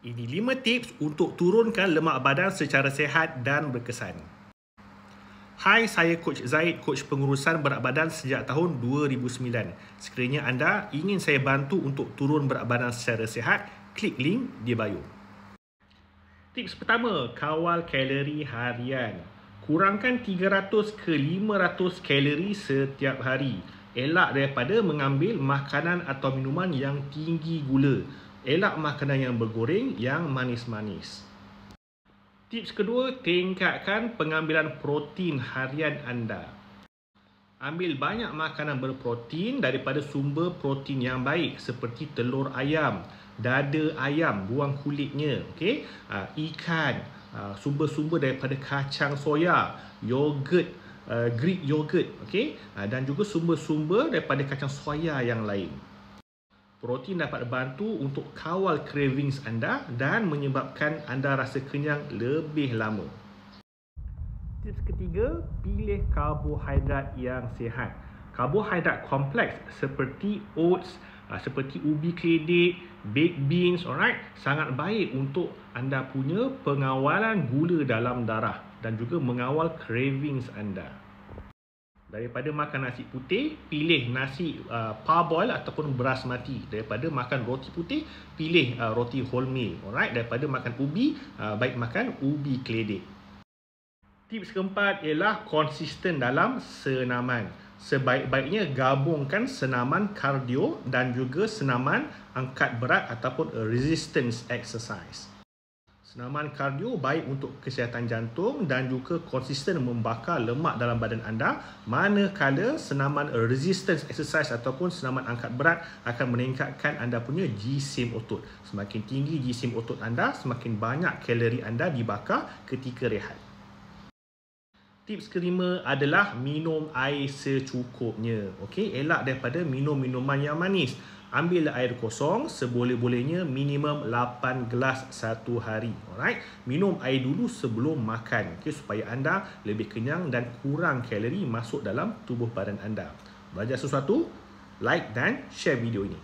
Ini 5 tips untuk turunkan lemak badan secara sihat dan berkesan. Hai, saya Coach Zaid, Coach pengurusan berat badan sejak tahun 2009. Sekiranya anda ingin saya bantu untuk turun berat badan secara sihat, klik link di bio. Tips pertama, kawal kalori harian. Kurangkan 300 ke 500 kalori setiap hari. Elak daripada mengambil makanan atau minuman yang tinggi gula. Elak makanan yang bergoreng, yang manis-manis. Tips kedua, tingkatkan pengambilan protein harian anda. Ambil banyak makanan berprotein daripada sumber protein yang baik seperti telur ayam, dada ayam, buang kulitnya, ikan, sumber-sumber daripada kacang soya, yogurt, Greek yogurt, dan juga sumber-sumber daripada kacang soya yang lain. Protein dapat bantu untuk kawal cravings anda dan menyebabkan anda rasa kenyang lebih lama. Tips ketiga, pilih karbohidrat yang sihat. Karbohidrat kompleks seperti oats, seperti ubi keledek, baked beans, sangat baik untuk anda punya pengawalan gula dalam darah dan juga mengawal cravings anda. Daripada makan nasi putih, pilih nasi parboil ataupun basmati. Daripada makan roti putih, pilih roti wholemeal. Daripada makan ubi, baik makan ubi keledek. Tips keempat ialah konsisten dalam senaman. Sebaik-baiknya gabungkan senaman kardio dan juga senaman angkat berat ataupun resistance exercise. Senaman kardio baik untuk kesihatan jantung dan juga konsisten membakar lemak dalam badan anda, manakala senaman resistance exercise ataupun senaman angkat berat akan meningkatkan anda punya jisim otot. Semakin tinggi jisim otot anda, semakin banyak kalori anda dibakar ketika rehat. Tips kelima adalah minum air secukupnya. Elak daripada minum minuman yang manis. Ambil air kosong, seboleh-bolehnya minimum 8 gelas satu hari. Minum air dulu sebelum makan, supaya anda lebih kenyang dan kurang kalori masuk dalam tubuh badan anda. Belajar sesuatu? Like dan share video ini.